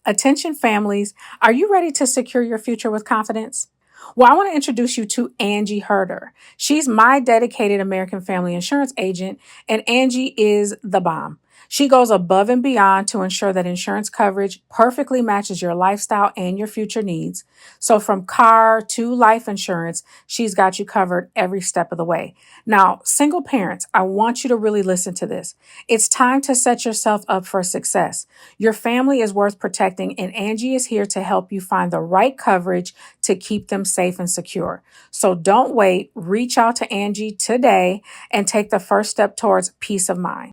Attention families, are you ready to secure your future with confidence? Well, I want to introduce you to Angie Herder. She's my dedicated American Family Insurance agent, and Angie is the bomb. She goes above and beyond to ensure that insurance coverage perfectly matches your lifestyle and your future needs. So from car to life insurance, she's got you covered every step of the way. Now, single parents, I want you to really listen to this. It's time to set yourself up for success. Your family is worth protecting, and Angie is here to help you find the right coverage to keep them safe and secure. So don't wait. Reach out to Angie today and take the first step towards peace of mind.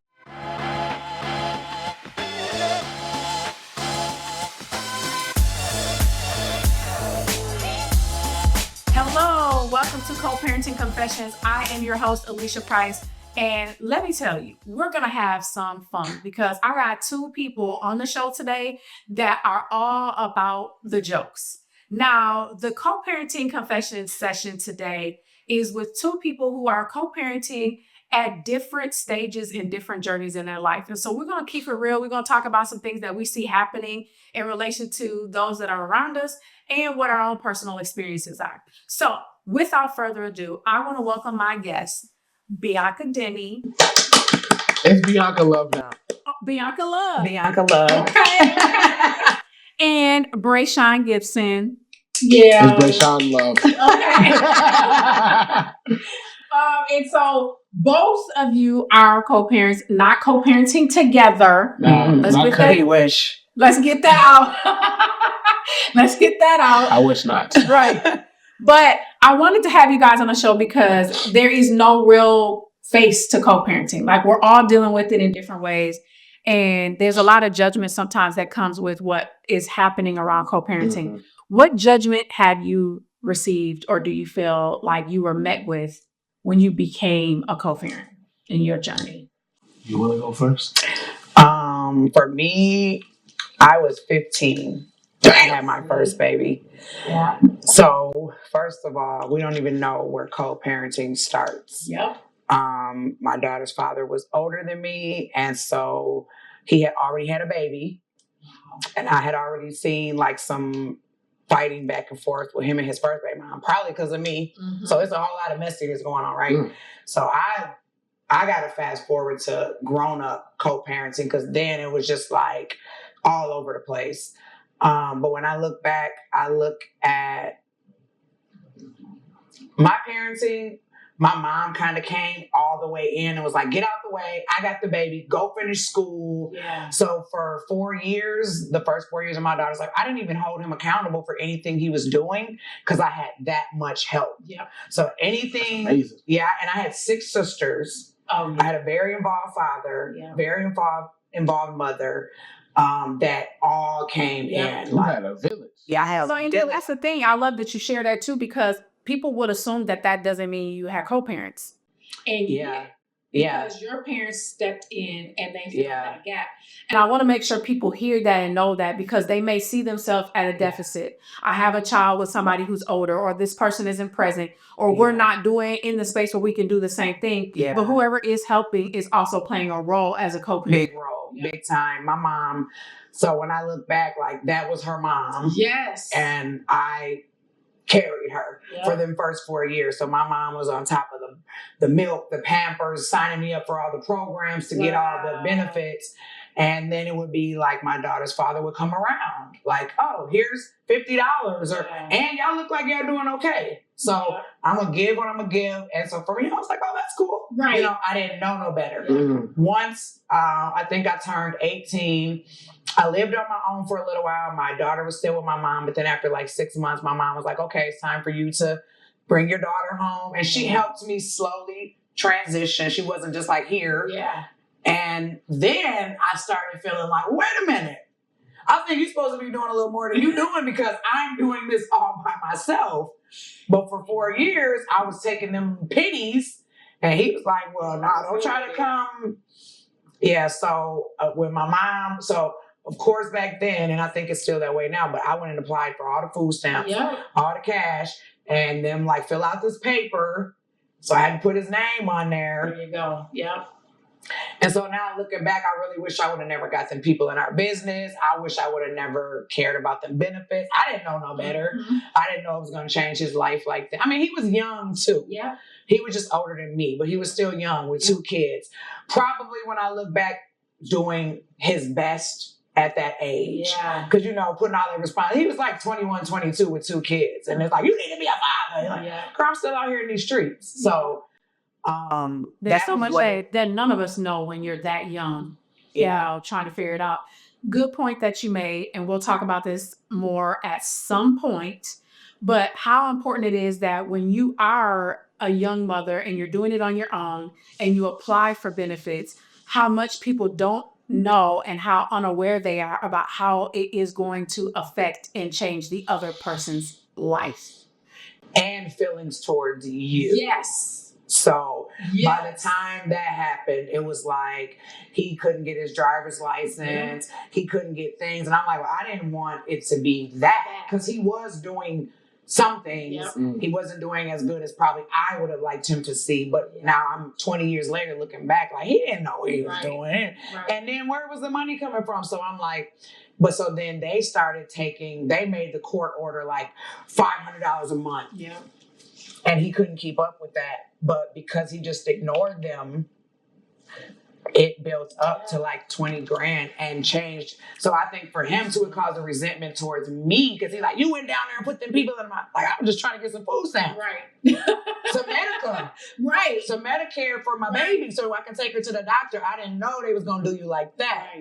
Hello, welcome to Co-Parenting Confessions. I am your host, Alysha Price. And let me tell you, we're going to have some fun because I got two people on the show today that are all about the jokes. Now, the co-parenting confessions session today is with two people who are co-parenting at different stages and different journeys in their life. And so we're going to keep it real. We're going to talk about some things that we see happening in relation to those that are around us and what our own personal experiences are. So without further ado, I want to welcome my guests, Bianca Denny. It's Bianca Love now. Oh, Bianca Love. Bianca Love. Okay. And Brayshaun Gibson. Yeah. It's Brayshaun Love. Okay. And so both of you are co-parents, not co-parenting together. Let's not get wish. Let's get that out. Let's get that out. I wish not. Right. But I wanted to have you guys on the show because there is no real face to co-parenting. Like, we're all dealing with it in different ways. And there's a lot of judgment sometimes that comes with what is happening around co-parenting. Mm-hmm. What judgment have you received, or do you feel like you were met with when you became a co-parent in your journey? You want to go first? For me, I was 15 when I had my first baby. Yeah. So first of all, we don't even know where co-parenting starts. Yep. My daughter's father was older than me, and so he had already had a baby, and I had already seen like some fighting back and forth with him and his first baby mom, probably because of me. Mm-hmm. So it's a whole lot of messiness going on, right? Mm. So I got to fast forward to grown up co-parenting, because then it was just like all over the place. But when I look back, I look at my parenting. My mom kind of came all the way in and was like, get out the way. I got the baby. Go finish school. Yeah. So for 4 years, the first 4 years of my daughter's life, I didn't even hold him accountable for anything he was doing because I had that much help. Yeah. So anything. Yeah. And I had 6 sisters. Oh, yeah. I had a very involved father, very involved mother. That all came in. You had a village. Yeah, I have. So, and that's the thing. I love that you share that too, because people would assume that doesn't mean you had co-parents. And because your parents stepped in and they filled that gap. And I want to make sure people hear that and know that, because they may see themselves at a deficit. I have a child with somebody who's older, or this person isn't present, or we're not doing in the space where we can do the same thing. Yeah. But whoever is helping is also playing a role as a co-parent. Big role, big time. My mom. So when I look back, like, that was her mom. Yes. And I carried her for them first 4 years. So my mom was on top of the milk, the Pampers, signing me up for all the programs to get all the benefits. And then it would be like my daughter's father would come around like, oh, here's $50 and y'all look like y'all doing okay. So I'm going to give what I'm going to give. And so for me, I was like, oh, that's cool. Right. You know, I didn't know no better. Mm-hmm. Once I think I turned 18, I lived on my own for a little while. My daughter was still with my mom. But then after like 6 months, my mom was like, okay, it's time for you to bring your daughter home. And she helped me slowly transition. She wasn't just like here. Yeah. And then I started feeling like, wait a minute. I think you're supposed to be doing a little more than you're doing, because I'm doing this all by myself. But for 4 years, I was taking them pitties. And he was like, well, nah, don't try to come. Yeah, so with my mom, so of course back then, and I think it's still that way now, but I went and applied for all the food stamps, all the cash, and them like fill out this paper. So I had to put his name on there. There you go. Yep. And so now looking back, I really wish I would have never got them people in our business. I wish I would have never cared about them benefits. I didn't know no better. Mm-hmm. I didn't know it was going to change his life like that. I mean, he was young too. Yeah. He was just older than me, but he was still young with 2 kids. Probably when I look back, doing his best at that age. Yeah. Because, putting all that responsibility. He was like 21, 22 with 2 kids. And it's like, you need to be a father. Like, girl, I'm still out here in these streets. So, there's so much that none of us know when you're that young. Yeah, trying to figure it out. Good point that you made, and we'll talk about this more at some point. But how important it is that when you are a young mother and you're doing it on your own and you apply for benefits, how much people don't know and how unaware they are about how it is going to affect and change the other person's life. And feelings towards you. Yes. So by the time that happened, it was like he couldn't get his driver's license. Yeah. He couldn't get things. And I'm like, well, I didn't want it to be that because he was doing some things. Yep. He wasn't doing as good as probably I would have liked him to see. But now I'm 20 years later looking back, like he didn't know what he was doing. Right. And then where was the money coming from? So I'm like, but so then they made the court order like $500 a month. Yeah. And he couldn't keep up with that. But because he just ignored them, it built up to like 20 grand and changed. So I think for him too, it caused a resentment towards me because he's like, you went down there and put them people in my, like, I'm just trying to get some food stamps. Right. Some medical. Right. Some Medicare for my baby so I can take her to the doctor. I didn't know they was going to do you like that.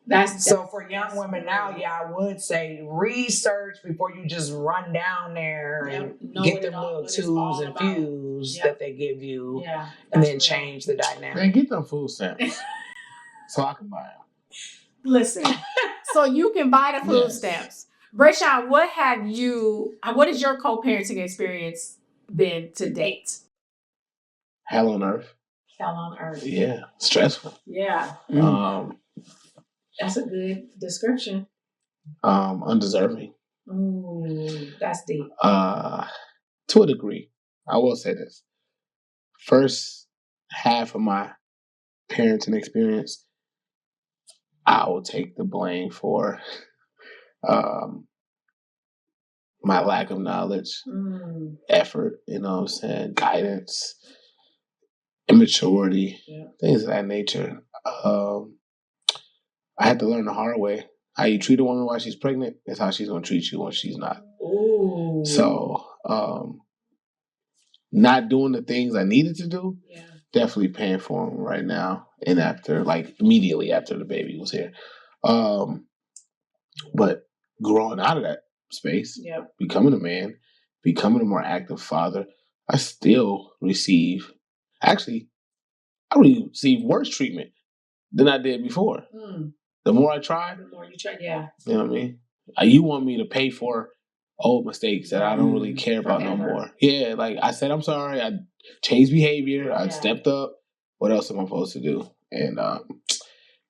Right. So for young women now, I would say research before you just run down there and get them little tubes and fuse that they give you and then change the dynamic. Man, get them food stamps so I can buy them. Listen, so you can buy the food stamps. Brayshaun, what has your co-parenting experience been to date? Hell on earth. Hell on earth. Yeah, stressful. Yeah. That's a good description. Undeserving. Ooh, that's deep. To a degree. I will say this. First half of my parenting experience, I will take the blame for my lack of knowledge, effort, guidance, immaturity, things of that nature. I had to learn the hard way. How you treat a woman while she's pregnant is how she's going to treat you when she's not. Ooh. So, not doing the things I needed to do, definitely paying for them right now and immediately after the baby was here. But growing out of that space, becoming a man, becoming a more active father, I still receive worse treatment than I did before. The more I try, the more you try, You know what I mean? You want me to pay for old mistakes that I don't really care about no more. Yeah, like I said, I'm sorry. I changed behavior. I stepped up. What else am I supposed to do? And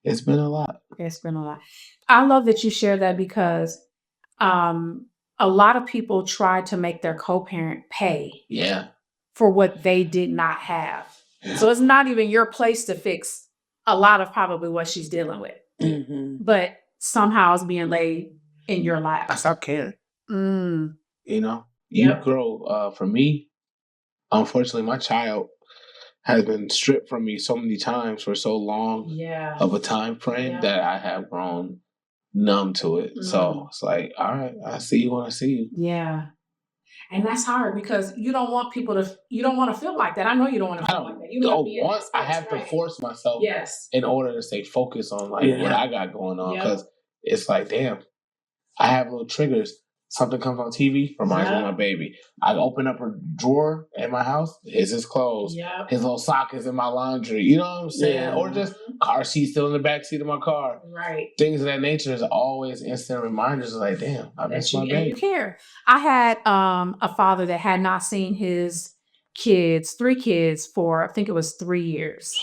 it's been a lot. It's been a lot. I love that you share that because a lot of people try to make their co-parent pay for what they did not have. Yeah. So it's not even your place to fix a lot of probably what she's dealing with. Mm-hmm. But somehow it's being laid in your lap. I stopped caring. You grow. For me, unfortunately, my child has been stripped from me so many times for so long of a time frame that I have grown numb to it. So it's like, all right, I see you when I see you. Yeah. And that's hard because you don't want to feel like that. I know you don't want to feel like that. I have to force myself in order to stay focused on what I got going on. Because it's like, damn, I have little triggers. Something comes on TV, reminds me of my baby. I open up a drawer in my house, it's his clothes. Yep. His little sock is in my laundry. You know what I'm saying? Yeah. Or just car seat still in the backseat of my car. Right. Things of that nature is always instant reminders of like, damn, I miss my baby. And you care. I had a father that had not seen his 3 kids for, I think it was 3 years.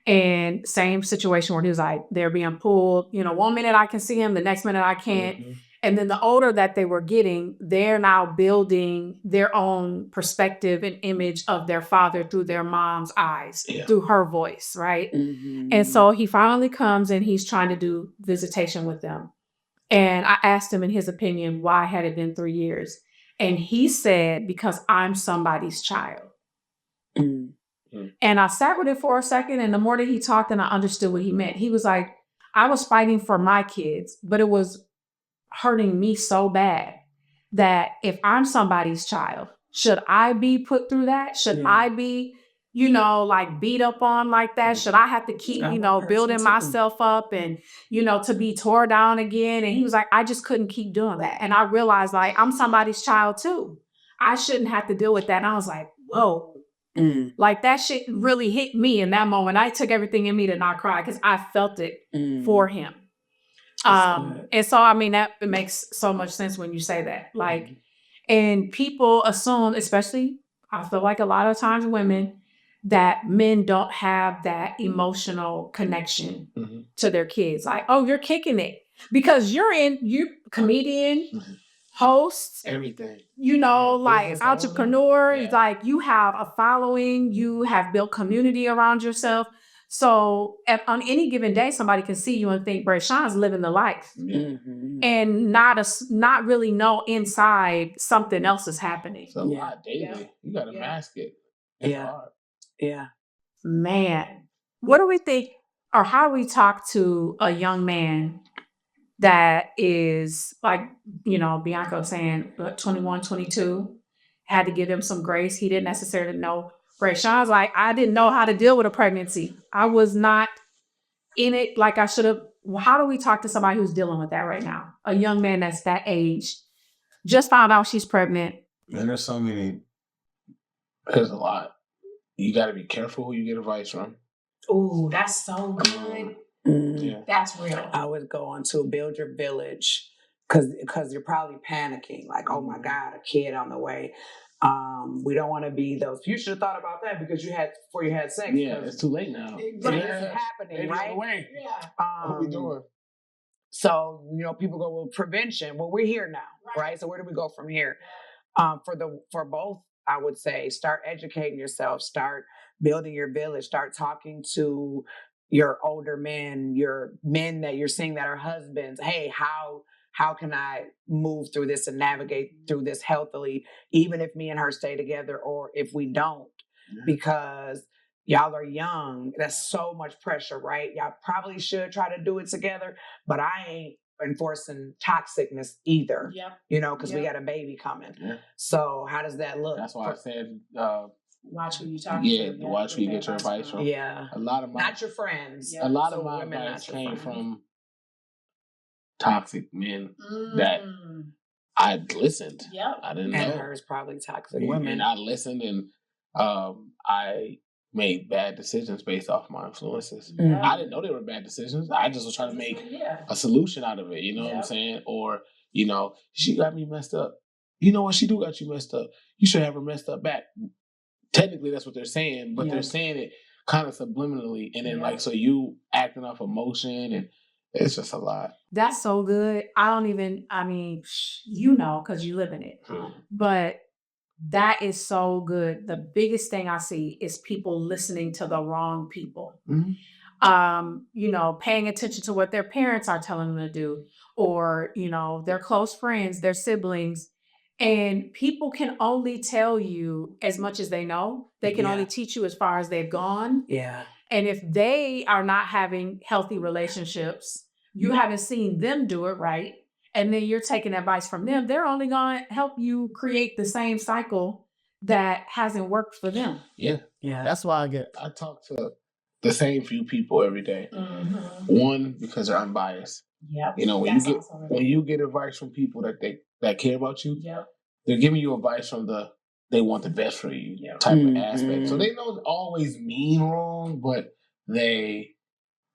And same situation where he was like, they're being pulled, 1 minute I can see him, the next minute I can't. Mm-hmm. And then the older that they were getting, they're now building their own perspective and image of their father through their mom's eyes, through her voice, right? Mm-hmm. And so he finally comes and he's trying to do visitation with them. And I asked him in his opinion, why had it been 3 years? And he said, because I'm somebody's child. Mm-hmm. And I sat with it for a second, and the more that he talked, and I understood what he meant. He was like, I was fighting for my kids, but it was hurting me so bad that if I'm somebody's child, should I be put through that? Should I be, like beat up on like that? Should I have to keep, building myself up and, to be tore down again? And he was like, I just couldn't keep doing that. And I realized like, I'm somebody's child too. I shouldn't have to deal with that. And I was like, whoa. Like that shit really hit me in that moment. I took everything in me to not cry because I felt it for him. And so, I mean, that it makes so much sense when you say that. Like, and people assume, especially, I feel like a lot of times women, that men don't have that emotional connection to their kids. Like, oh, you're kicking it because you comedian, hosts, everything, like entrepreneur, like you have a following, you have built community around yourself. So on any given day, somebody can see you and think Brayshaun's living the life and not really know inside something else is happening. It's a lot daily. You got to mask it. It's hard. Yeah. Man, what do we think, or how do we talk to a young man that is like, Bianca was saying, 21, 22, had to give him some grace. He didn't necessarily know. Brayshaun's like, I didn't know how to deal with a pregnancy. I was not in it like I should have. How do we talk to somebody who's dealing with that right now? A young man that's that age, just found out she's pregnant. Man, there's a lot. You got to be careful who you get advice from. Ooh, that's so good. Yeah. That's real. I would go on to build your village because you're probably panicking like, oh my God, a kid on the way. We don't want to be those. You should have thought about that before you had sex. Yeah, it's too late now. It's happening, right? Way. Yeah. What are we doing? So people go, well, prevention. Well, we're here now, right? So where do we go from here? For both, I would say start educating yourself, start building your village, start talking to your older men, your men that you're seeing that are husbands. Hey, how can I move through this and navigate through this healthily, even if me and her stay together or if we don't, because y'all are young. That's so much pressure, right? Y'all probably should try to do it together, but I ain't enforcing toxicness either, because we got a baby coming. Yeah. So how does that look? That's why I said, watch who you talk to. Watch who you get your advice from. Yeah. A lot of not your friends. A lot of my advice came from toxic men that I listened. Yeah. I didn't know. And hers probably toxic women. And I listened and I made bad decisions based off my influences. Yeah. I didn't know they were bad decisions. I just was trying to make a solution out of it. You know what I'm saying? Or, she got me messed up. You know what? She do got you messed up. You should have her messed up back. Technically, that's what they're saying, but they're saying it kind of subliminally. And then so you acting off emotion, and it's just a lot. That's so good. Because you live in it. But that is so good. The biggest thing I see is people listening to the wrong people. Paying attention to what their parents are telling them to do, or, their close friends, their siblings. And people can only tell you as much as they know. They can only teach you as far as they've gone. Yeah. And if they are not having healthy relationships, you haven't seen them do it right, and then you're taking advice from them, they're only going to help you create the same cycle that hasn't worked for them. Yeah. Yeah. That's why I talk to the same few people every day. One, because they're unbiased. Yeah. When you get advice from people that care about you, they're giving you advice from they want the best for you type of aspect. So they don't always mean wrong, but they're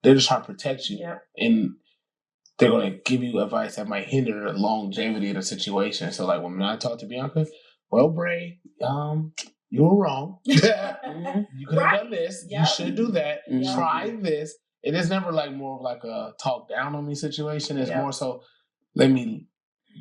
just trying to protect you. Yeah. And they're going to give you advice that might hinder the longevity of the situation. So like when I talk to Bianca, well, Bray, you were wrong. You could have done this. Yep. You should do that. Try this. It is never like more of like a talk down on me situation. It's more so, let me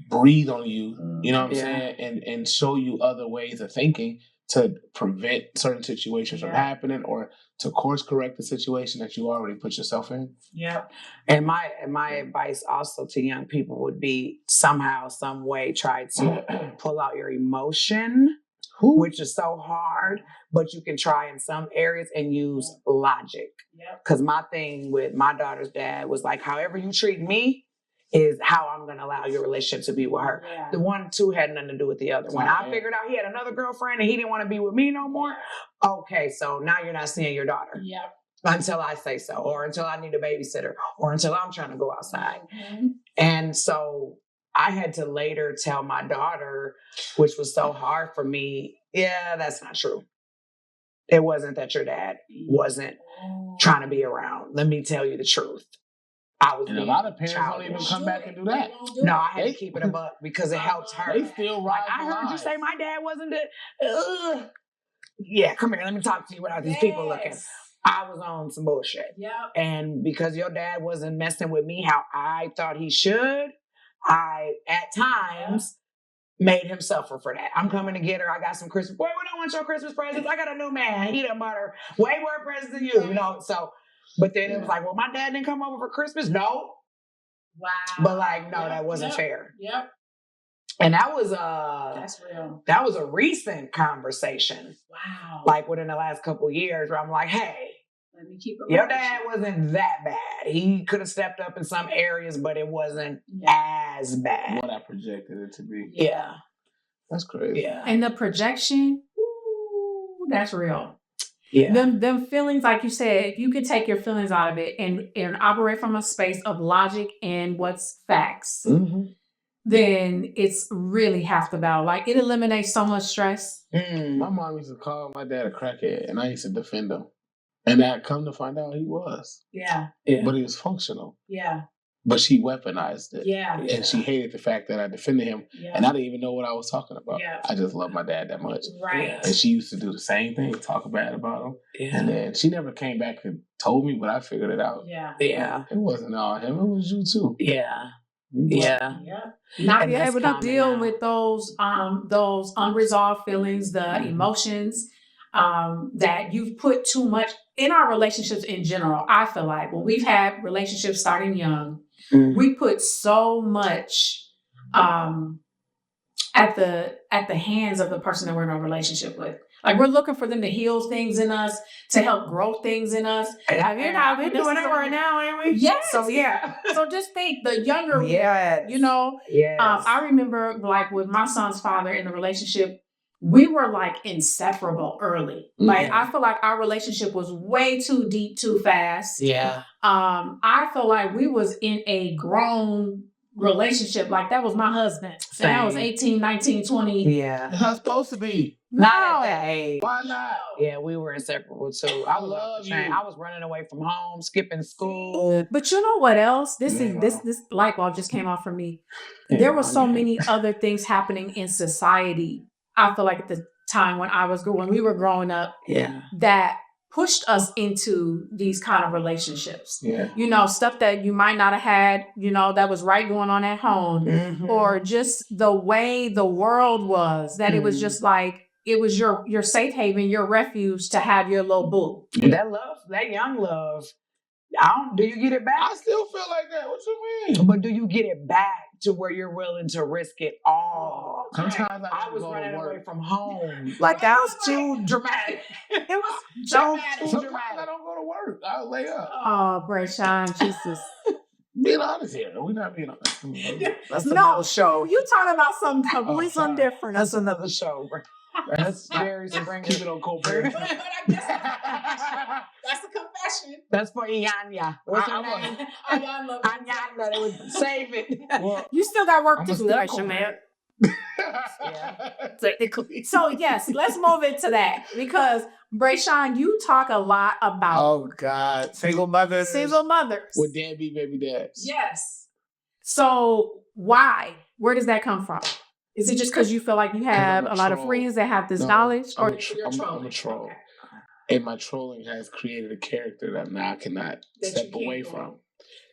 breathe on you, you know what I'm saying, and show you other ways of thinking to prevent certain situations from happening or to course correct the situation that you already put yourself in. Yeah. And my advice also to young people would be somehow, some way, try to pull out your emotion, which is so hard, but you can try in some areas and use logic. Because my thing with my daughter's dad was like, however you treat me is how I'm going to allow your relationship to be with her. Yeah. The 1-2 had nothing to do with the other. When I figured out he had another girlfriend and he didn't want to be with me no more, okay, so now you're not seeing your daughter. Yeah. Until I say so, or until I need a babysitter, or until I'm trying to go outside. Mm-hmm. And so I had to later tell my daughter, which was so hard for me, yeah, that's not true. It wasn't that your dad wasn't trying to be around. Let me tell you the truth. And a lot of parents don't even come back and do that. No, I had to keep it a buck because it helped her. They still ride I heard you say my dad wasn't the... Yeah, come here. Let me talk to you without these people looking. I was on some bullshit. Yep. And because your dad wasn't messing with me how I thought he should, I, at times, made him suffer for that. I'm coming to get her. I got some Christmas... Boy, we don't want your Christmas presents. I got a new man. He done bought her way more presents than you, you know? So... But then it was like, well, my dad didn't come over for Christmas. No. Wow. But like, no, that wasn't fair. Yep. And that was that's real. That was a recent conversation. Wow. Like within the last couple of years where I'm like, hey, let me keep it. Your dad wasn't that bad. He could have stepped up in some areas, but it wasn't as bad. What I projected it to be. Yeah. That's crazy. Yeah. And the projection, ooh, that's real. Yeah. Them feelings, like you said, if you could take your feelings out of it and operate from a space of logic and what's facts, then it's really half the battle. Like it eliminates so much stress. My mom used to call my dad a crackhead, and I used to defend him. And I come to find out he was. Yeah. But he was functional. Yeah. But she weaponized it. Yeah. And she hated the fact that I defended him. Yeah. And I didn't even know what I was talking about. Yeah. I just love my dad that much. Right. And she used to do the same thing, talk bad about him. Yeah. And then she never came back and told me, but I figured it out. Yeah. Yeah. It wasn't all him. It was you too. Yeah. Yeah. Not being able to deal with those unresolved feelings, the emotions that you've put too much in our relationships in general. I feel like when we've had relationships starting young, we put so much at the hands of the person that we're in a relationship with. Like we're looking for them to heal things in us, to help grow things in us. We're doing it right now, ain't we? Yes. So yeah. So just think the younger, you know. Yes. I remember like with my son's father in the relationship, we were like inseparable early. Like I feel like our relationship was way too deep, too fast. Yeah. I feel like we was in a grown relationship. Like that was my husband. And I was 18, 19, 20. Yeah. It's not supposed to be. Not at that age. Why not? Yeah, we were inseparable too. I love you. I was running away from home, skipping school. But you know what else? This light bulb just came off for me. There were so many other things happening in society. I feel like at the time when we were growing up, that pushed us into these kind of relationships. Yeah. You know, stuff that you might not have had, you know, that was going on at home, or just the way the world was, that it was just like, it was your safe haven, your refuge to have your little boo. Yeah. That love, that young love, do you get it back? I still feel like that. What you mean? But do you get it back to where you're willing to risk it all? Sometimes I was running away from home. Like that was too dramatic. It was too dramatic. Sometimes I don't go to work. I'll lay up. Oh, Brayshaun, Jesus. Being honest here. We're not being honest. That's another show. You talking about something different. That's another show, bro. That's Jerry Springer. Keep it on co-parent. That's a confession. That's for Ianya. What's her name? Ianya. Save it. Well, you still got work to do, man. So yes, let's move into that, because Brayshaun, you talk a lot about single mothers. With deadbeat baby dads. Yes. So why? Where does that come from? Is it just because you feel like you have a lot of friends that have this knowledge? I'm a troll. Okay. And my trolling has created a character that now I cannot step away from.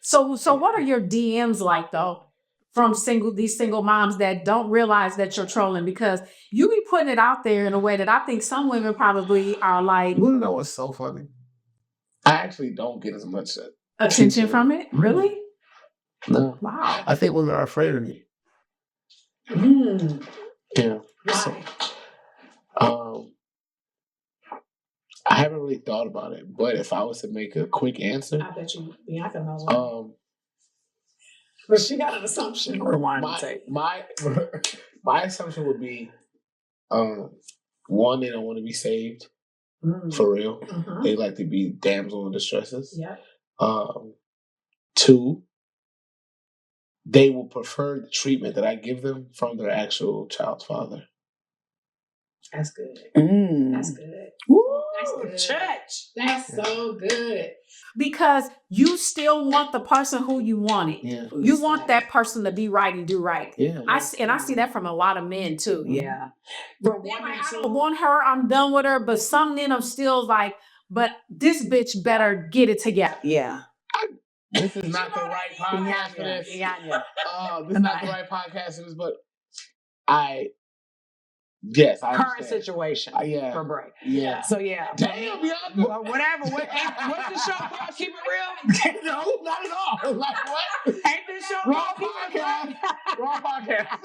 So what are your DMs like, though? from these single moms that don't realize that you're trolling, because you be putting it out there in a way that I think some women probably are like. You want to know what's so funny? I actually don't get as much attention from it. Really? No. Wow. I think women are afraid of me. Yeah. Why? I haven't really thought about it, but if I was to make a quick answer, I bet you Bianca knows. But she got an assumption. My assumption would be, one, they don't want to be saved. For real. Mm-hmm. They like to be damsel in distresses. Yeah. 2, they will prefer the treatment that I give them from their actual child's father. That's good. That's good. Woo, that's good. Church. That's so good. Because you still want the person who you wanted. Yeah. You want that person to be right and do right. Yeah. I see that from a lot of men too. Yeah. I don't want her. I'm done with her. But some men are still like, but this bitch better get it together. Yeah. This is not the right podcast for this. This is not the right podcast for this, but yes, I current understand. Situation for Bray. Yeah. So yeah. Damn, Bianca. Whatever. What's the show called? Keep it real? No, not at all. Like what? Ain't this show Wrong podcast. Wrong podcast.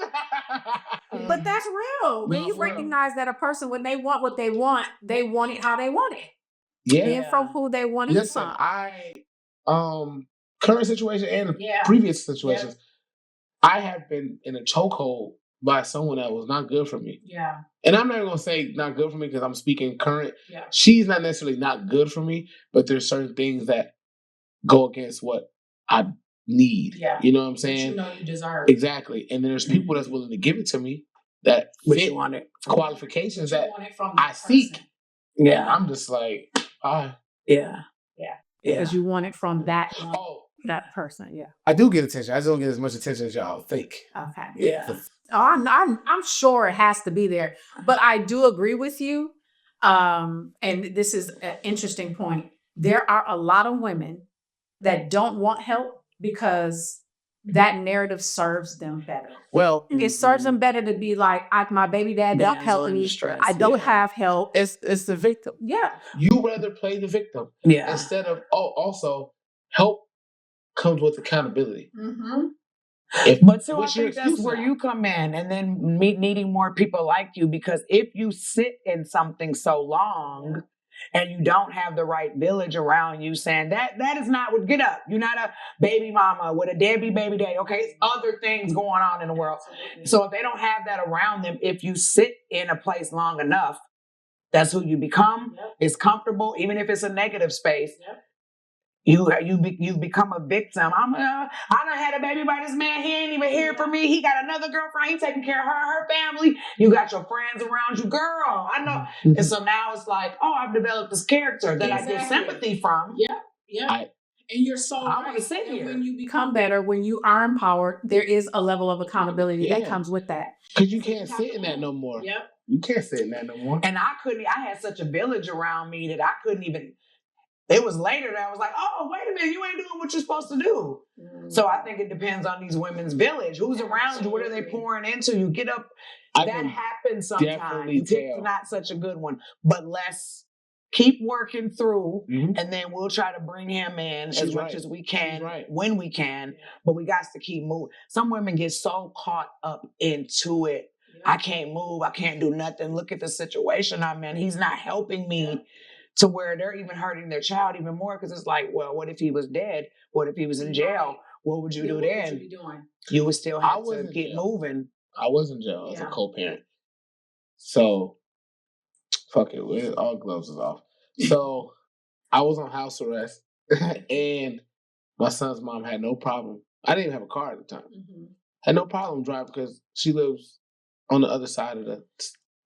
But that's real. When you recognize that a person, when they want what they want it how they want it. Yeah. And from who they want it from. Current situation and previous situations, I have been in a chokehold by someone that was not good for me. Yeah. And I'm not even going to say not good for me because I'm speaking current. Yeah. She's not necessarily not good for me, but there's certain things that go against what I need. Yeah. You know what I'm saying? But you know you deserve. Exactly. And then there's people that's willing to give it to me that fit qualifications that I seek. Yeah. And I'm just like, Yeah. Yeah. Because you want it from that that person. Yeah. I do get attention. I just don't get as much attention as y'all think. Okay. Yeah. I'm sure it has to be there. But I do agree with you. And this is an interesting point. There are a lot of women that don't want help because that narrative serves them better. Well, it serves them better to be like, my baby dad don't help me. I don't have help. It's the victim. Yeah. You rather play the victim. Yeah. Instead of, also, help comes with accountability. Mm-hmm. But so I think that's where you come in, and then needing more people like you, because if you sit in something so long and you don't have the right village around you saying that is not what, get up. You're not a baby mama with a deadbeat baby daddy. Okay, it's other things going on in the world. So if they don't have that around them, if you sit in a place long enough, that's who you become. Yep. It's comfortable, even if it's a negative space. Yep. You become a victim. I done had a baby by this man. He ain't even here for me. He got another girlfriend. He taking care of her family. You got your friends around you, girl. I know. And so now it's like, I've developed this character that I get sympathy from. Yeah. And you're so I want to sit here. When you become better, when you are empowered, there is a level of accountability that comes with that. Because you can't sit in that no more. Yep. You can't sit in that no more. And I had such a village around me that I couldn't even. It was later that I was like, wait a minute, you ain't doing what you're supposed to do. So I think it depends on these women's village. Who's around you? What are they pouring into you? Get up. That happens sometimes. You pick not such a good one. But let's keep working through, and then we'll try to bring him in as much as we can when we can. But we got to keep moving. Some women get so caught up into it. I can't move. I can't do nothing. Look at the situation I'm in. He's not helping me. To where they're even hurting their child even more, because it's like, well, what if he was dead? What if he was in jail? What would you do then? What would you be doing? You would still have to get moving. I was in jail as a co-parent. So, fuck it. All gloves is off. So, I was on house arrest, and my son's mom had no problem. I didn't even have a car at the time. Mm-hmm. Had no problem driving because she lives on the other side of the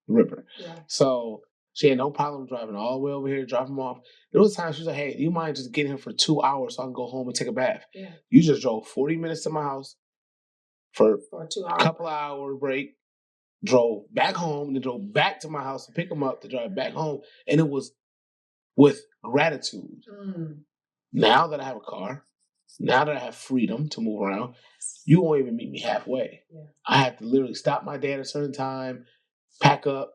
river. Yeah. So, she had no problem driving all the way over here, drop him off. There was times she was like, hey, you mind just getting him for 2 hours so I can go home and take a bath? Yeah. You just drove 40 minutes to my house for a 2 hour couple of hour break, drove back home, then drove back to my house to pick him up to drive back home. And it was with gratitude. Now that I have a car, Now that I have freedom to move around, you won't even meet me halfway. Yeah. I have to literally stop my day at a certain time, pack up,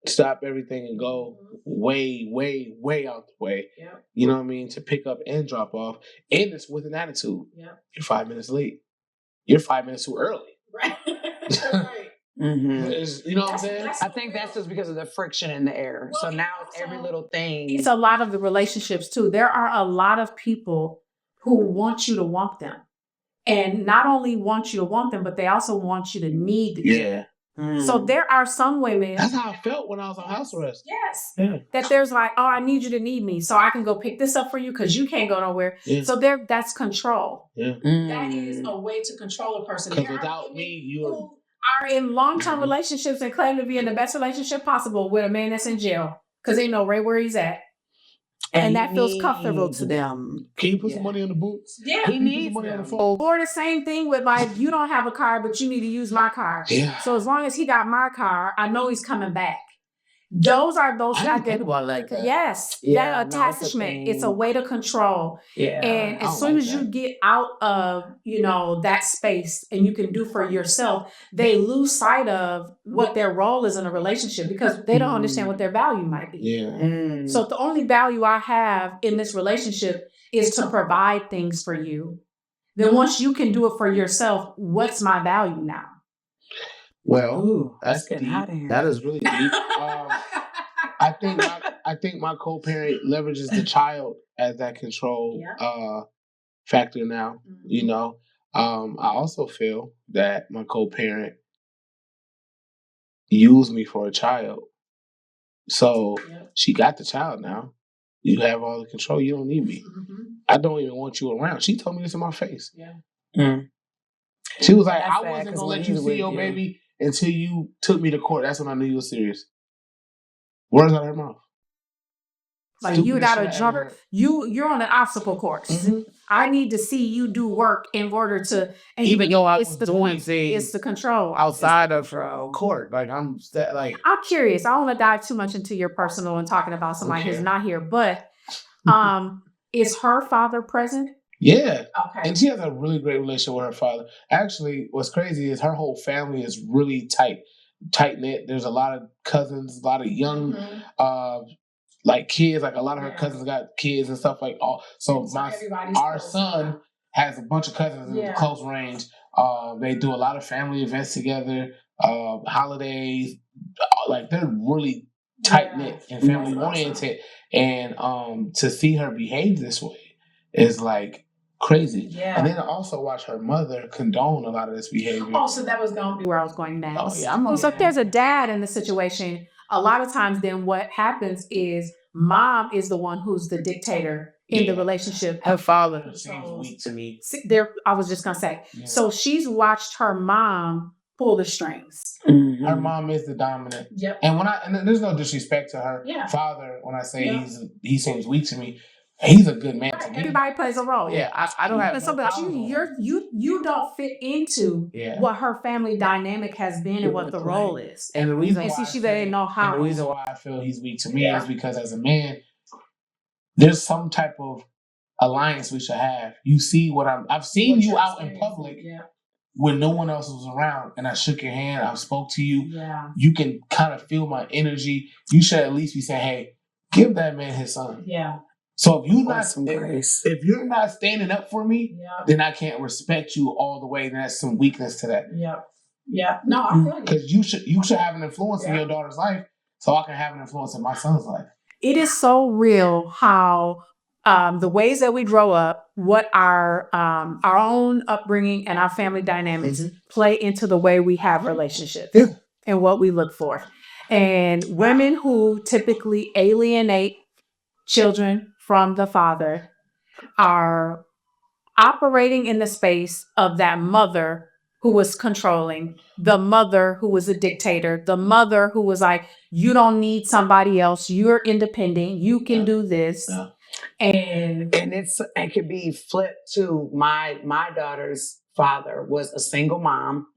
stop everything and go way, way, way out the way. Yep. You know what I mean? To pick up and drop off. And it's with an attitude. Yep. You're 5 minutes late. You're 5 minutes too early. Right. Right. Mm-hmm. You know what I'm saying? I think that's just because of the friction in the air. Well, so now it's every little thing. It's a lot of the relationships too. There are a lot of people who want you to want them. And not only want you to want them, but they also want you to need them. Yeah. So there are some women. That's how I felt when I was on house arrest. Yes. Yeah. That there's like, oh, I need you to need me so I can go pick this up for you because you can't go nowhere. Yeah. So that's control. Yeah. That is a way to control a person. Because without me, you are in long-term relationships and claim to be in the best relationship possible with a man that's in jail because they know right where he's at. And that feels comfortable to them. Can you put some money on the boots? Yeah. He needs money on the phone. Or the same thing with like, you don't have a car, but you need to use my car. Yeah. So as long as he got my car, I know he's coming back. Those are those I didn't think about like that. Yes. Yeah, that attachment. It's a way to control. Yeah. And as soon as you get out of, that space and you can do for yourself, they lose sight of what their role is in a relationship because they don't understand what their value might be. Yeah. So the only value I have in this relationship is to provide things for you. Then once you can do it for yourself, what's my value now? Well, that's getting hot in here. That is really deep. I think my co-parent leverages the child as that control factor now. Mm-hmm. I also feel that my co-parent used me for a child. So she got the child now. You have all the control. You don't need me. Mm-hmm. I don't even want you around. She told me this in my face. Yeah. Mm. She was like, I wasn't going to let you see your baby until you took me to court. That's when I knew you were serious. Words out of her mouth. Like you got a jump. You're on an obstacle course. Mm-hmm. I need to see you do work in order to even though I was doing things. It's the control outside of court. Like I'm curious. I don't want to dive too much into your personal and talking about somebody who's not here. But is her father present? Yeah. Okay. And she has a really great relationship with her father. Actually, what's crazy is her whole family is really tight knit. There's a lot of cousins, a lot of young kids. Like a lot of her cousins got kids and stuff like all. So our son has a bunch of cousins in close range. They do a lot of family events together, holidays. Like they're really tight knit and family oriented. And to see her behave this way is like crazy. Yeah. And then I also watch her mother condone a lot of this behavior. Oh, so that was going to be where I was going next. Oh, yeah. So if there's a dad in the situation, a lot of times then what happens is mom is the one who's the dictator in the relationship. Her father seems weak to me. I was just going to say. Yeah. So she's watched her mom pull the strings. Mm-hmm. Her mom is the dominant. Yep. And there's no disrespect to her father when I say he seems weak to me. He's a good man to me. Everybody plays a role. Yeah, I don't have. You don't fit into what her family dynamic has been and what the role is. And the reason why she didn't know how. And the reason why I feel he's weak to me is because as a man, there's some type of alliance we should have. You see I've seen you out in public when no one else was around, and I shook your hand. I spoke to you. Yeah. You can kind of feel my energy. You should at least be saying, "Hey, give that man his son." Yeah. So if you're not standing up for me, then I can't respect you all the way. And that's some weakness to that. Yeah. Yeah. No, I feel you. Because you should have an influence in your daughter's life, so I can have an influence in my son's life. It is so real how the ways that we grow up, what our own upbringing and our family dynamics play into the way we have relationships and what we look for. And women who typically alienate children from the father are operating in the space of that mother who was controlling, the mother who was a dictator, the mother who was like, you don't need somebody else. You're independent. You can do this. Yeah. And it could be flipped to my daughter's father was a single mom,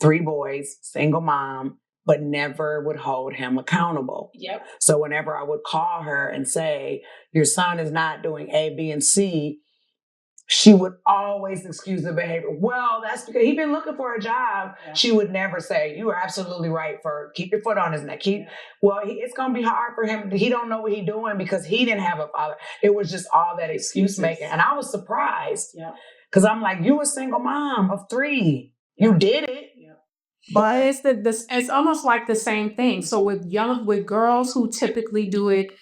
3 boys, single mom, but never would hold him accountable. Yep. So whenever I would call her and say, your son is not doing A, B, and C, she would always excuse the behavior. Well, that's because he's been looking for a job. Yeah. She would never say, you are absolutely right, for keep your foot on his neck. It's going to be hard for him. He don't know what he's doing because he didn't have a father. It was just all that excuse making. And I was surprised because I'm like, you a single mom of 3. You did it. Yeah. But it's almost like the same thing. So with girls who typically do it,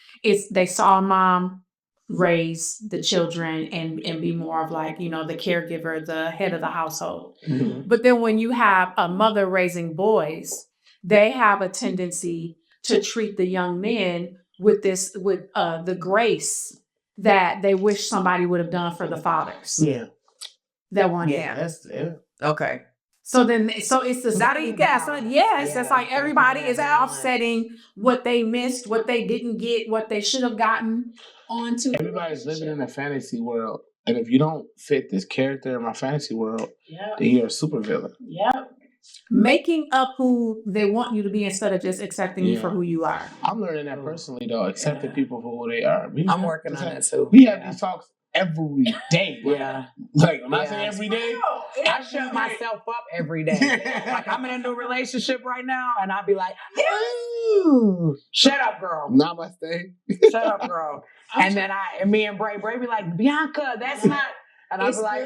they saw mom raise the children and be more of like, the caregiver, the head of the household. Mm-hmm. But then when you have a mother raising boys, they have a tendency to treat the young men with the grace that they wish somebody would have done for the fathers. Yeah. That one. Yeah. That's it. Okay. So it's the same. It's just like everybody is offsetting what they missed, what they didn't get, what they should have gotten onto. Everybody's living in a fantasy world. And if you don't fit this character in my fantasy world, then you're a supervillain. Yep. Making up who they want you to be instead of just accepting you for who you are. I'm learning that personally, though, accepting people for who they are. I'm working on that, too. We have these talks every day. Yeah. Like, when I say every day, I shut myself up every day. Like, I'm in a new relationship right now, and I'll be like, shut up, girl. Namaste. Shut up, girl. And then me and Bray be like, Bianca, that's not... And I was like,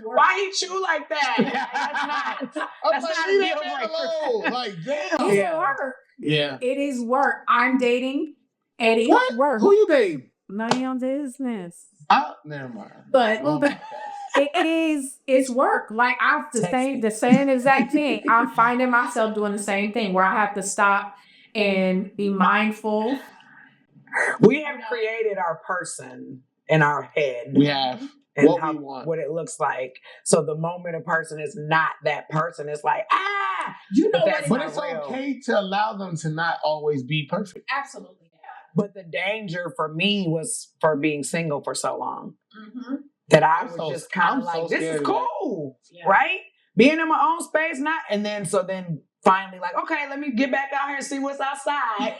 why he chew like that? That's not a deal breaker. Like, damn. It's work. Yeah. It is work. I'm dating, and it's work. Who you dating? None of your business. Never mind. But it's work. Like the same exact thing. I'm finding myself doing the same thing where I have to stop and be mindful. We have created our person in our head. We have. And we want. What it looks like. So the moment a person is not that person, it's like, but it's okay to allow them to not always be perfect. Absolutely. Yeah. But the danger for me was for being single for so long. Mm-hmm. That I was just kind of like, this is cool, right? Being in my own space, then finally like, okay, let me get back out here and see what's outside.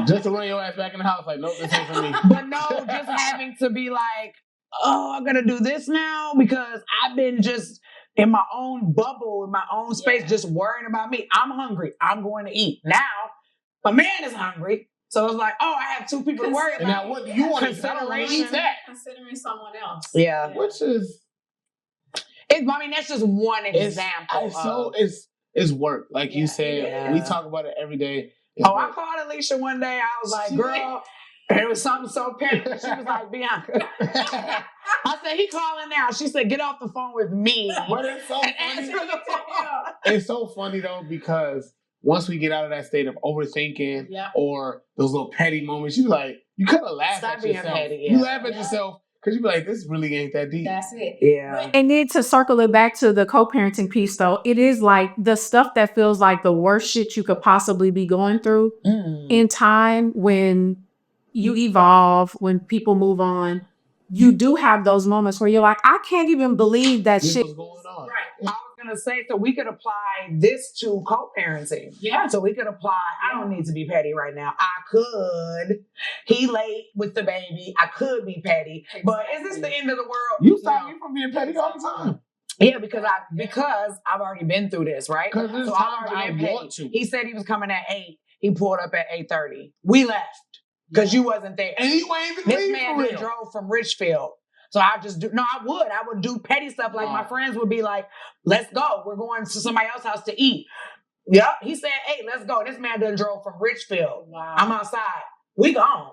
Just to run your ass back in the house, like, nope, this ain't for me. But no, just having to be like, oh, I'm going to do this now because I've been just in my own bubble, in my own space, just worrying about me. I'm hungry. I'm going to eat. Now, a man is hungry. So it's like, oh, I have 2 people to worry about. Now, what do you want to eat that? Considering someone else. Yeah. Which is... that's just one example. It's work. Like you said, we talk about it every day. I called Alysha one day. I was like, girl... And it was something so petty. She was like, Bianca. I said, he calling now. She said, get off the phone with me. But it's so funny. It's so funny, though, because once we get out of that state of overthinking or those little petty moments, you like, you kind of laugh at yourself. Petty, You laugh at yourself because you be like, this really ain't that deep. That's it. Yeah. And then to circle it back to the co-parenting piece, though, it is like the stuff that feels like the worst shit you could possibly be going through in time when you evolve, when people move on, you do have those moments where you're like, I can't even believe that shit was going on. Right. I was going to say, so we could apply this to co-parenting. Yeah. So we could apply, I don't need to be petty right now. I could. He late with the baby. I could be petty. Exactly. But is this the end of the world? You stop me from being petty all the time. Yeah, because I've already been through this, right? Because there's times I want to. He said he was coming at 8. He pulled up at 8:30. We left. Because you wasn't there. And you ain't even This man drove from Richfield. So I would do petty stuff. Like my friends would be like, let's go. We're going to somebody else's house to eat. Yep. He said, hey, let's go. This man done drove from Richfield. Wow. I'm outside. We gone.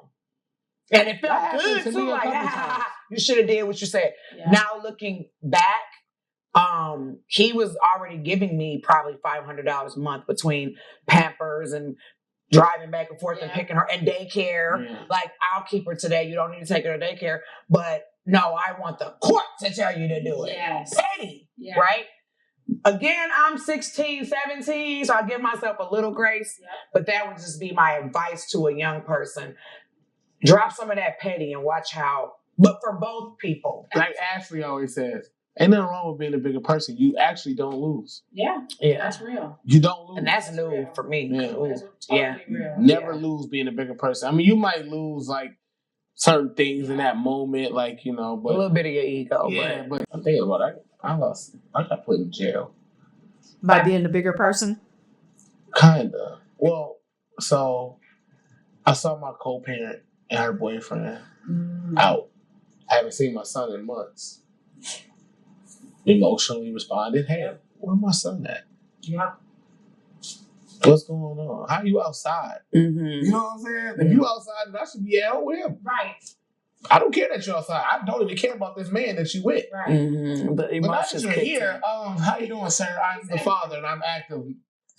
And it felt good too. Like, you should have did what you said. Yeah. Now looking back, he was already giving me probably $500 a month between Pampers and driving back and forth and picking her and daycare. Yeah. Like, I'll keep her today. You don't need to take her to daycare. But no, I want the court to tell you to do it. Yes. Petty, right? Again, I'm 16, 17, so I give myself a little grace. Yeah. But that would just be my advice to a young person. Drop some of that petty and watch how, but for both people. Like Ashley always says, ain't nothing wrong with being a bigger person. You actually don't lose. Yeah, that's real. You don't lose. And that's new for me. Yeah. That's totally real. Never lose being a bigger person. I mean, you might lose like certain things in that moment, like, you know, but a little bit of your ego. Yeah, but I'm thinking about it. I got put in jail. By being the bigger person? Kinda. Well, so I saw my co-parent and her boyfriend out. I haven't seen my son in months. Emotionally responded, hey, where my son at? Yeah. What's going on? How you outside? Mm-hmm. You know what I'm saying? If you outside, I should be out with him. Right. I don't care that you're outside. I don't even care about this man that you with. Right. Mm-hmm. But emotions you're here. How you doing, sir? I'm the father, and I'm active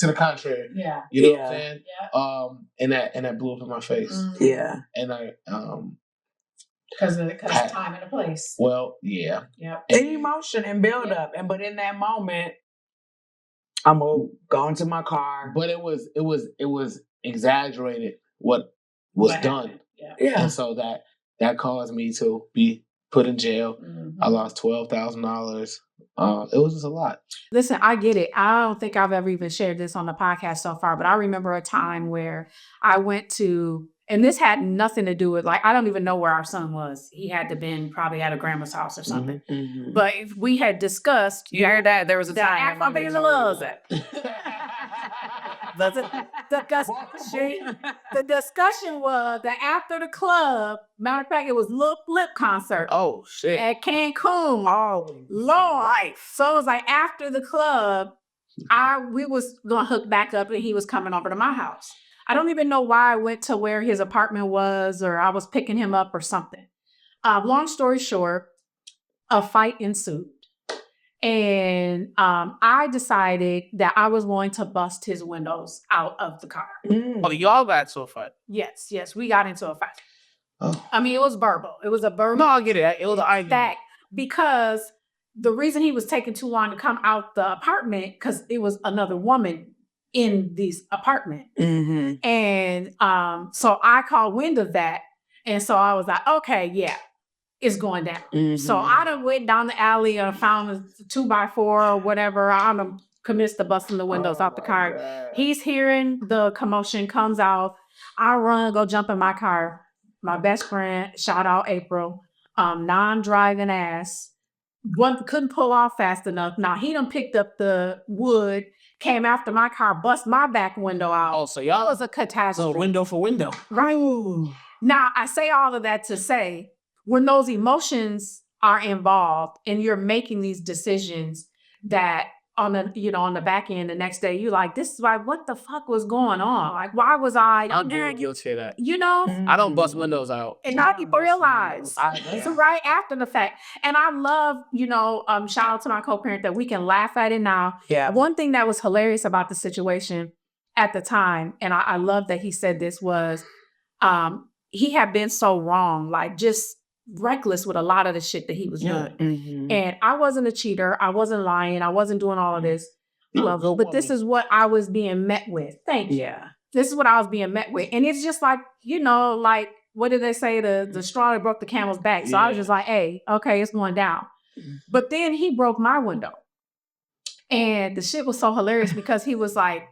to the contrary. Yeah. You know what I'm saying? Yeah. And that blew up in my face. Mm-hmm. Yeah. And I because time and a place. Well, yeah. Yeah. And emotion and build up, but in that moment, I'm gonna go into my car. But it was exaggerated what was done. Yeah. And so that caused me to be put in jail. Mm-hmm. I lost $12,000. It was just a lot. Listen, I get it. I don't think I've ever even shared this on the podcast so far, but I remember a time where I went to, and this had nothing to do with, like, I don't even know where our son was. He had to been probably at a grandma's house or something. Mm-hmm. But if we had discussed, you heard that there was a time. The discussion was that after the club, matter of fact, it was Lip concert. Oh shit! At Cancun. Oh Lord! So it was like after the club, we was gonna hook back up, and he was coming over to my house. I don't even know why I went to where his apartment was, or I was picking him up or something. Long story short, a fight ensued. And I decided that I was going to bust his windows out of the car. Mm. Oh, y'all got into a fight? Yes, we got into a fight. Oh. I mean, it was verbal. It was a verbal. No, I get it. It was an argument. Because the reason he was taking too long to come out the apartment, because it was another woman in this apartment. Mm-hmm. And so I caught wind of that. And so I was like, okay, yeah. It's going down. Mm-hmm. So I done went down the alley and found a 2x4 or whatever. I done commenced to busting the windows out the car. God. He's hearing the commotion, comes out. I run, go jump in my car. My best friend, shout out April, non-driving ass, couldn't pull off fast enough. Now he done picked up the wood, came after my car, bust my back window out. Oh, so y'all was a catastrophe. So window for window. Right. Ooh. Now I say all of that to say, when those emotions are involved and you're making these decisions that on the back end, the next day, you're like, this is why, what the fuck was going on? Like, why was I'm very guilty of that. You know? I don't bust windows out. And now people realize it's right after the fact. And I love, shout out to my co-parent that we can laugh at it now. Yeah. One thing that was hilarious about the situation at the time, and I love that he said this, was he had been so wrong, like just reckless with a lot of the shit that he was doing. Mm-hmm. And I wasn't a cheater. I wasn't lying. I wasn't doing all of this. But this is what I was being met with. Thank you. Yeah. This is what I was being met with. And it's just like, like, what did they say? The straw that broke the camel's back. So I was just like, hey, okay, it's going down. But then he broke my window. And the shit was so hilarious because he was like,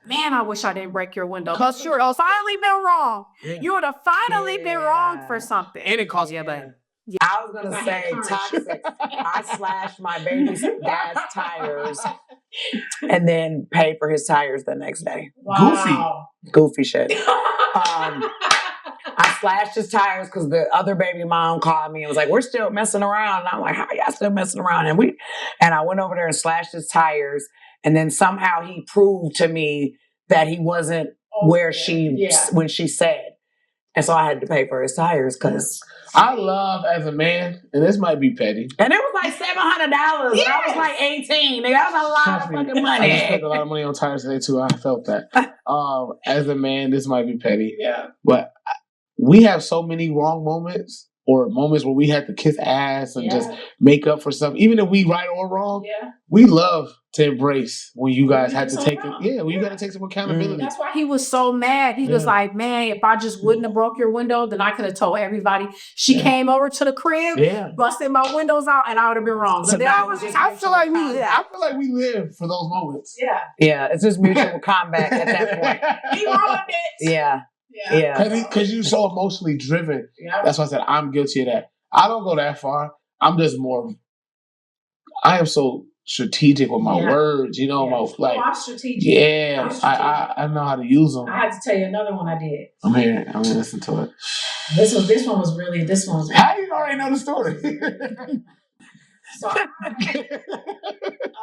man, I wish I didn't break your window. Because you would have finally been wrong. Yeah. You would have finally been wrong for something. And it cost you a bang. Yeah. I was going to say toxic. I slashed my baby's dad's tires and then paid for his tires the next day. Wow. Goofy shit. I slashed his tires because the other baby mom called me and was like, we're still messing around. And I'm like, how y'all still messing around? And I went over there and slashed his tires. And then somehow he proved to me that he wasn't when she said. And so I had to pay for his tires because I love, as a man, and this might be petty. And it was like $700. Yes. And I was like 18. Nigga, that was a lot of fucking money. I just spent a lot of money on tires today too. I felt that. As a man, this might be petty. Yeah. But we have so many wrong moments. Or moments where we had to kiss ass and just make up for something. Even if we right or wrong, we love to embrace when you guys had to take it. Yeah, when you got to take some accountability. That's why he was so mad. He was like, man, if I just wouldn't have broke your window, then I could have told everybody. She came over to the crib, busted my windows out, and I would have been wrong. So I feel like we live for those moments. Yeah. Yeah, it's just mutual combat at that point. He ruined it. Yeah. Yeah. Because you're so emotionally driven. Yeah. That's why I said I'm guilty of that. I don't go that far. I'm just more. I am so strategic with my words, you know. Like, I'm strategic. Yeah, I'm strategic. I know how to use them. I had to tell you another one I did. I'm here. I'm gonna listen to it. This one was really. How you already know the story? So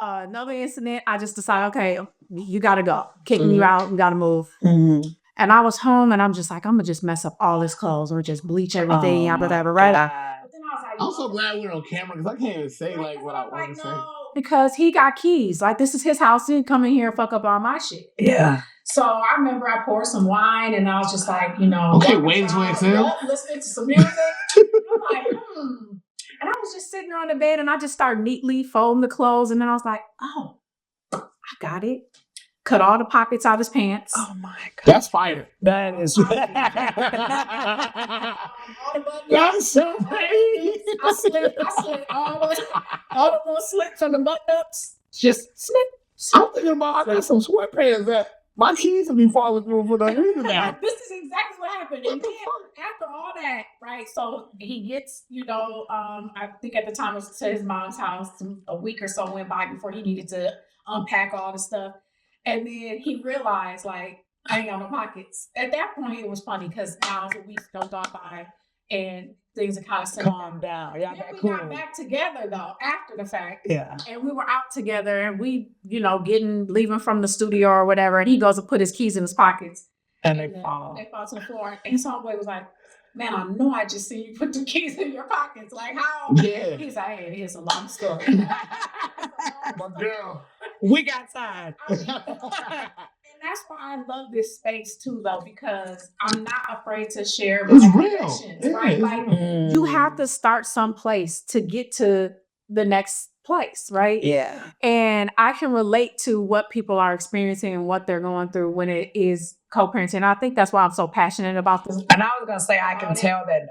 another incident, I just decided, okay, you gotta go. Kicking you out, you gotta move. Mm-hmm. And I was home and I'm just like, I'm gonna just mess up all his clothes or just bleach everything, whatever, right? But then I was like, I'm so glad we're on camera because I can't even say like what I want to say. Because he got keys. Like, this is his house. He didn't come in here and fuck up all my shit. Yeah. So I remember I poured some wine and I was just like, okay, waiting to exhale. Listening to some music. I'm like, And I was just sitting there on the bed and I just started neatly folding the clothes. And then I was like, oh, I got it. Cut all the pockets out of his pants. Oh my God. That's fire. That is. That's so crazy. I slid all the little slits on the button ups. Just slip. I'm thinking about I got some sweatpants that my keys will be falling through for no reason now. This is exactly what happened. And then after all that, right? So he gets, I think at the time it was to his mom's house. A week or so went by before he needed to unpack all the stuff. And then he realized, like, I ain't got no pockets. At that point, it was funny because now a week's gone by and things are kind of calmed down. Yeah, we got back together though after the fact. Yeah, and we were out together and we, leaving from the studio or whatever. And he goes to put his keys in his pockets, and they fall. They fall to the floor. And his homeboy was like, "Man, I know I just seen you put the keys in your pockets. Like how?" Yeah. He's like, "Hey, it's a long story." But girl, we got time. And that's why I love this space too, though, because I'm not afraid to share my emotions, right? Like you have to start someplace to get to the next place, right? Yeah. And I can relate to what people are experiencing and what they're going through when it is co-parenting. I think that's why I'm so passionate about this. And I was gonna say I can tell that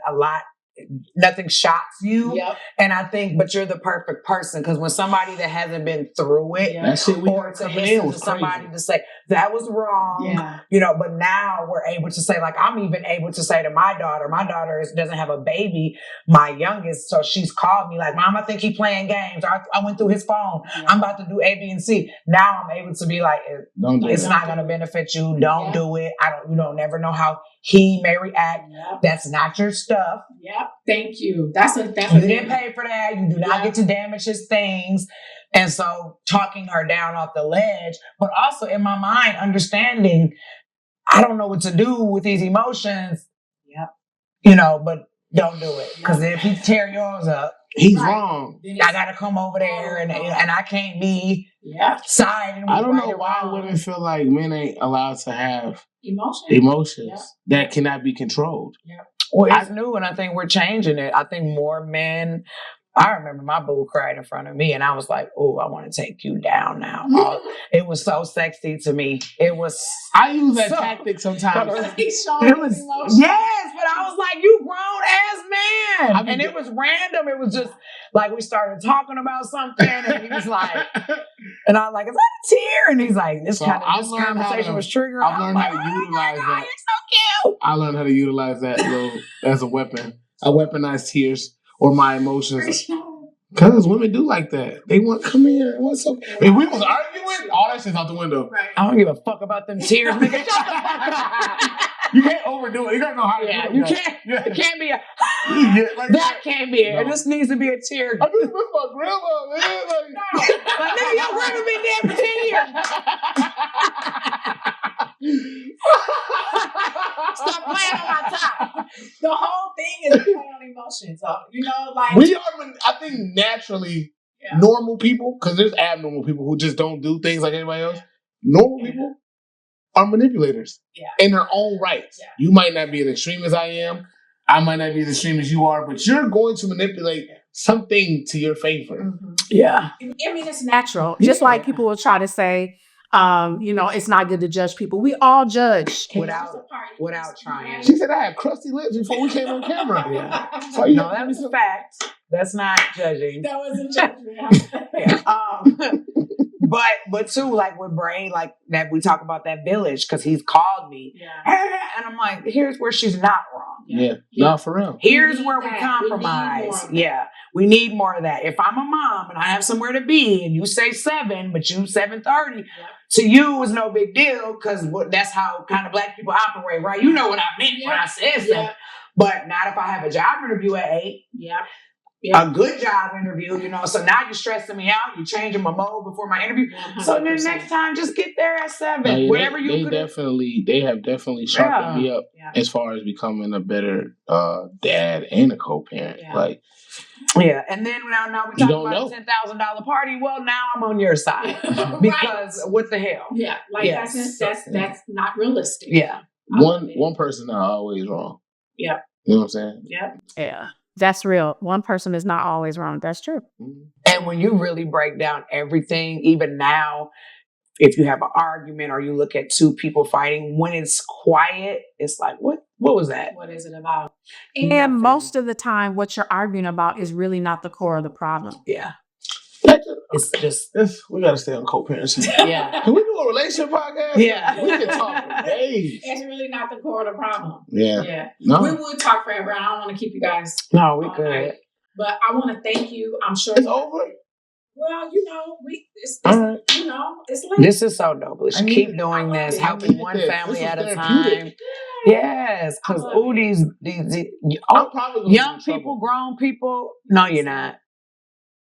nothing shocks you. Yep. And I think, but you're the perfect person because when somebody that hasn't been through it, or to listen to somebody to say that was wrong, but now we're able to say, like, I'm even able to say to my daughter doesn't have a baby, my youngest, so she's called me like, Mom, I think he playing games. I went through his phone. Yeah. I'm about to do A, B, and C. Now I'm able to be like, it's not going to benefit you. Don't do it. You don't never know how he may react. Yep. That's not your stuff. Yep. Thank you. That's you didn't pay for that. You do not get to damage his things. And so talking her down off the ledge, but also in my mind, understanding I don't know what to do with these emotions. Yep. But don't do it. Because if he tear yours up, he's wrong. I got to come over there and I can't be siding. I don't know why women feel like men ain't allowed to have emotions that cannot be controlled. Yep. Well, it's new, and I think we're changing it. I think more men. I remember my boo cried in front of me, and I was like, "Oh, I want to take you down now." It was so sexy to me. It was. I use that tactic sometimes. It was yes, but I was like, "You grown ass man," and it was random. It was just like we started talking about something, and he was like, and I was like, "Is that a tear?" And he's like, "This conversation was triggering." I've learned how to utilize that. You're so cute. I learned how to utilize that as a weapon. I weaponize tears. Or my emotions. Because women do like that. They want, come here. What's up? If we was arguing, all that shit's out the window. Right. I don't give a fuck about them tears, nigga. Shut the fuck up. You can't overdo it. You gotta know how to do it. You can't. Yeah. It can't be that can't be it. No. It just needs to be a tear. I just miss my grandma, man. Like nigga, your grandma been dead for 10 years. Stop playing on my top. The whole thing is playing on emotions. We are, I think, naturally normal people, because there's abnormal people who just don't do things like anybody else. Normal people are manipulators in their own rights. Yeah. You might not be as extreme as I am. I might not be as extreme as you are, but you're going to manipulate something to your favor. Mm-hmm. Yeah. I mean, it's natural. Just like people will try to say, it's not good to judge people. We all judge without trying. She said I had crusty lips before we came on camera. So that was a fact. That's not judging. That wasn't judging. but too, like with Bray, like that we talk about that village because he's called me, and I'm like, here's where she's not wrong. Yeah. No, for real. Here's where we compromise. We need more of that. If I'm a mom and I have somewhere to be, and you say 7, but you 7:30, to you is no big deal because that's how kind of Black people operate, right? You know what I meant when I said 7, but not if I have a job interview at 8. A good job interview, you know. So now you're stressing me out. You're changing my mode before my interview. 100%. So then next time, just get there at 7. Whatever they have definitely sharpened me up as far as becoming a better dad and a co-parent. And then now we talk about a $10,000 party. Well, now I'm on your side because what the hell? That's not realistic. One person not always wrong. You know what I'm saying? Yeah. That's real. One person is not always wrong. That's true. And when you really break down everything, even now, if you have an argument or you look at 2 people fighting, when it's quiet, it's like, what was that? What is it about? And most of the time, what you're arguing about is really not the core of the problem. It's just we gotta stay on co-parenting. Can we do a relationship podcast? We can talk for days. It's really not the core of the problem. No. We would talk forever, and I don't want to keep you guys. No, we could. Night. But I want to thank you. I'm sure it's over. Well, you know, it's you know, it's late. This is so dope. Let's keep doing this, helping one family at a time. Yes, because these young people, grown people. No, you're not.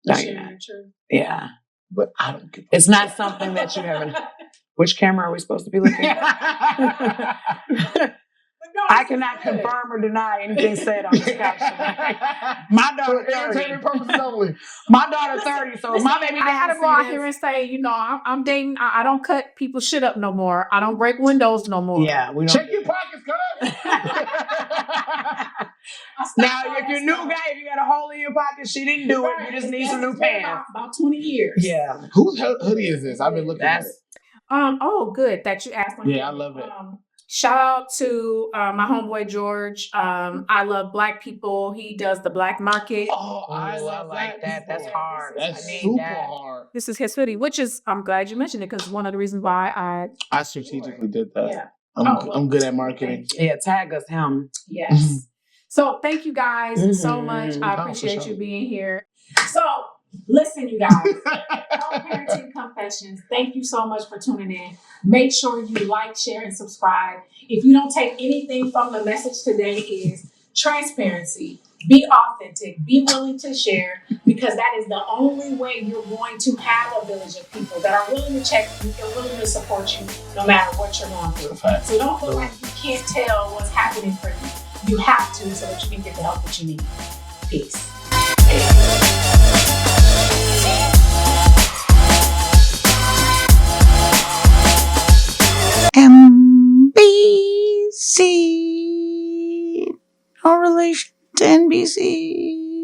No, you're not. Yeah. But I don't get it's not something that you haven't. Which camera are we supposed to be looking at? I cannot confirm or deny anything said on this couch tonight. My daughter 30. My daughter 30. So my baby, I gotta go out here and say, you know, I'm dating. I don't cut people's shit up no more. I don't break windows no more. Yeah, we don't. Check your pockets, cuz. Now, if you're a new guy, if you got a hole in your pocket, she didn't do it. You just need some new pants. About 20 years. Yeah. Whose hoodie is this? I've been looking at it. Oh, good that you asked. Yeah, I love it. Shout out to my homeboy George. I love Black people. He does the black market. Oh, I love that. That's hard. That's super hard. This is his hoodie, which is, I'm glad you mentioned it because one of the reasons why I strategically did that. I'm good at marketing. Yeah, tag us him. Yes. So thank you guys so much. I appreciate you being here. So listen, you guys, Co-Parenting Confessions, thank you so much for tuning in. Make sure you like, share, and subscribe. If you don't take anything from the message today is transparency. Be authentic. Be willing to share because that is the only way you're going to have a village of people that are willing to check you and willing to support you no matter what you're going through. So don't feel like you can't tell what's happening for you. You have to so that you can get the help that you need. Peace. MBC. No relation to NBC.